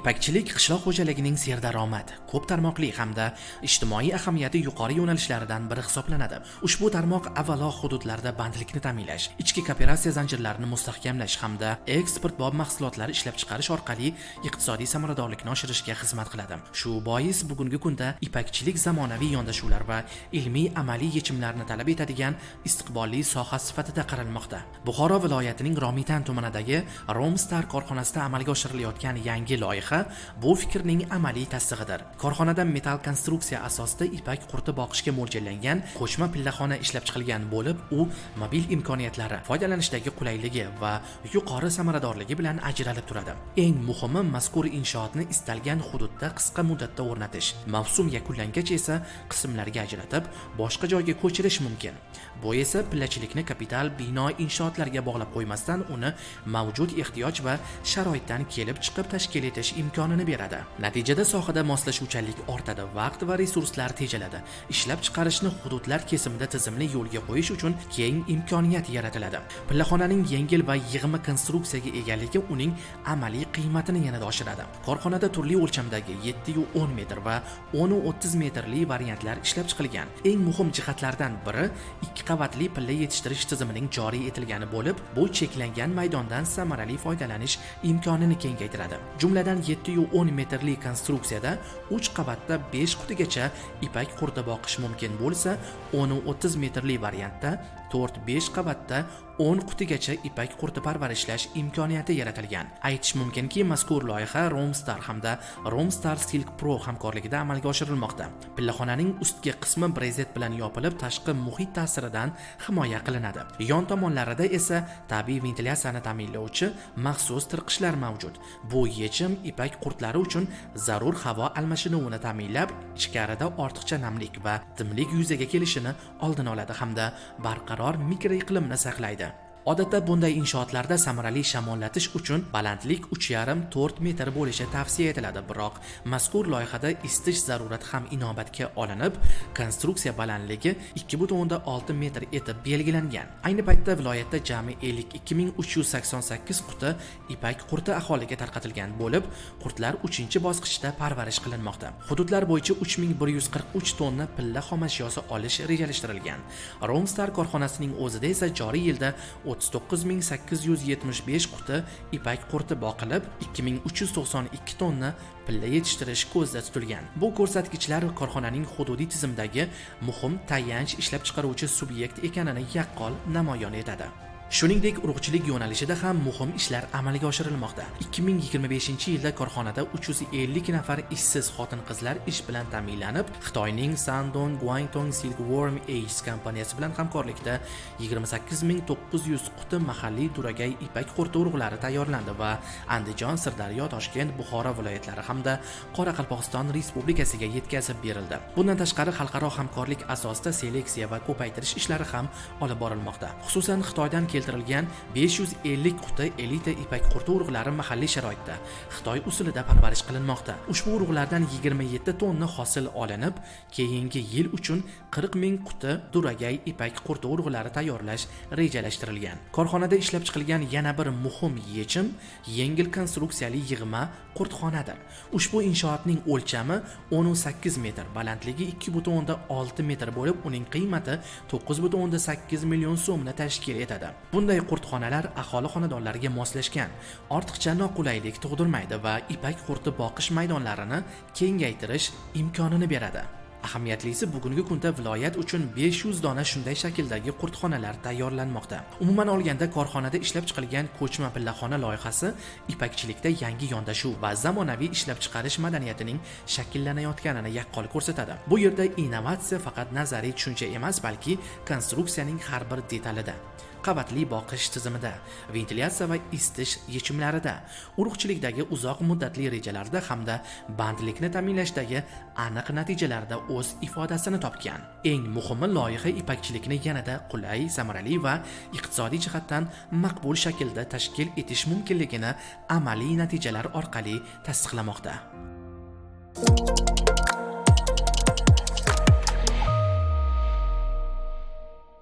Ipakchilik qishloq xo'jaligining serdaromad, ko'p tarmoqli hamda ijtimoiy ahamiyati yuqori yo'nalishlaridan biri hisoblanadi. Ushbu tarmoq avvalo hududlarda bandlikni ta'minlash, ichki kooperatsiya zanjirlarini mustahkamlash hamda eksportbop mahsulotlar ishlab chiqarish orqali iqtisodiy samaradorlikni oshirishga xizmat qiladi. Shu bois bugungi kunda ipakchilik zamonaviy yondashuvlar va ilmiy amaliy yechimlarni talab etadigan istiqbolli soha sifatida qaralmoqda. Buxoro viloyatining Romitan tumanidagi Romstar korxonasida amalga oshirilayotgan yangi loyiha bu fikrning amaliy tasdig'idir. Korxonada metall konstruksiya asosida ipak qurti boqishga mo'ljallangan qo'shma pillaxona ishlab chiqilgan bo'lib, u mobil imkoniyatlari, foydalanishdagi qulayligi va yuqori samaradorligi bilan ajralib turadi. Eng muhimi, mazkur inshootni istalgan hududda qisqa muddatda o'rnatish, mavsum yakunlangach esa qismlarga ajratib, boshqa joyga ko'chirish mumkin. Bu esa pillachilikni kapital bino inshootlarga bog'lab qo'ymasdan, uni mavjud ehtiyoj va sharoitdan kelib chiqib tashkil etish imkonini beradi. Natijada sohada moslashuvchanlik ortadi, vaqt va resurslar tejaladi. Ishlab chiqarishni hududlar kesimida tizimli yo'lga qo'yish uchun keng imkoniyat yaratiladi. Pillaxonaning yengil va yig'ma konstruksiyaga egaligi uning amaliy qiymatini yanada oshiradi. Korxonada turli o'lchamdagi 7-10 metr va 10-30 metrli variantlar ishlab chiqilgan. Eng muhim jihatlardan biri 2 qavatli pilla yetishtirish tizimining joriy etilgani bo'lib, bu cheklangan maydondan samarali foydalanish imkonini kengaytiradi. Jumladan 7-10 metrli konstruksiyada 3 qavatda 5 qutigacha ipak qurti boqish mumkin bo'lsa, 10-30 metrli variantda 4-5 qavatda 10 qutigacha ipak qurti parvarishlash imkoniyati yaratilgan. Aytish mumkinki, mazkur loyiha Romstar hamda Romstar Silk Pro hamkorligida amalga oshirilmoqda. Pillaxonaning ustki qismi brezent bilan yopilib, tashqi muhit ta'siridan himoya qilinadi. Yon tomonlarida esa tabiiy ventilyatsiyani ta'minlovchi maxsus tirqishlar mavjud. Bu yechim ipak qurtlari uchun zarur havo almashinuvini ta'minlab, ichkarida ortiqcha namlik va dimlik yuzaga kelishini oldini oladi hamda barqaror mikroiqlimni saqlaydi. Odatda bunday inshootlarda samarali shamollatish uchun balandlik 3,5-4 metr bo'lishi tavsiya etiladi, biroq mazkur loyihada isitish zarurati ham inobatga olinib, konstruksiya balandligi 2,6 metr etib belgilangan. Ayni paytda viloyatda jami 52.388 quti ipak qurti aholiga tarqatilgan bo'lib, qurtlar 3-bosqichda parvarish qilinmoqda. Hududlar bo'yicha 3143 tonna pilla xomashyosi olish rejalashtirilgan. Romstar korxonasining o'zida esa joriy yilda 39.875 quti ipak qurti boqilib, 2392 tonna pilla yetishtirish ko'zda tutilgan. Bu ko'rsatkichlar korxonaning hududiy tizimdagi muhim tayanch ishlab chiqaruvchi subyekt ekanini yaqqol namoyon etadi. Shuningdek, urug'chilik yo'nalishida ham muhim ishlar amalga oshirilmoqda. 2025-yilda korxonada 350 nafar ishsiz xotin-qizlar ish bilan ta'minlanib, Xitoyning Shandong Guangdong Silkworm Ace kompaniyasi bilan hamkorlikda 28900 quti mahalliy duragay ipak qurti urug'lari tayyorlandi va Andijon, Sirdaryo, Toshkent, Buxoro viloyatlari hamda Qoraqalpog'iston Respublikasiga yetkazib berildi. Bundan tashqari xalqaro hamkorlik asosida seleksiya va ko'paytirish ishlari ham olib borilmoqda. Xususan, Xitoydan keltirilgan 550 quti elita ipak qurti urug'lari mahalliy sharoitda Xitoy usulida parvarish qilinmoqda. Ushbu urug'lardan 27 tonna hosil olinib, keyingi yil uchun 40,000 quti duragay ipak qurti urug'lari tayyorlash rejalashtirilgan. Korxonada ishlab chiqilgan yana bir muhim yechim yengil konstruksiyali yig'ma qurtxonadir. Ushbu inshootning o'lchami 18 metr, balandligi 2,6 metr bo'lib, uning qiymati 9,8 million so'mni tashkil etadi. Bunday qurtxonalar aholi xonadonlariga moslashgan, ortiqcha noqulaylik tug'dirmaydi va ipak qurti boqish maydonlarini kengaytirish imkonini beradi. Ahamiyatlisi, bugungi kunda viloyat uchun 500 dona shunday shakldagi qurtxonalar tayyorlanmoqda. Umuman olganda, korxonada ishlab chiqilgan ko'chma pillaxona loyihasi ipakchilikda yangi yondashuv va zamonaviy ishlab chiqarish madaniyatining shakllanayotganini yaqqol ko'rsatadi. Bu yerda innovatsiya faqat nazariy tushuncha emas, balki konstruksiyaning har bir detalida, qavatli boqish tizimida, ventilyatsiya va isitish yechimlarida, urug'chilikdagi uzoq muddatli rejalarda hamda bandlikni ta'minlashdagi aniq natijalarda o'z ifodasini topgan. Eng muhimi, loyiha ipakchilikni yanada qulay, samarali va iqtisodiy jihatdan maqbul shaklda tashkil etish mumkinligini amaliy natijalar orqali tasdiqlamoqda.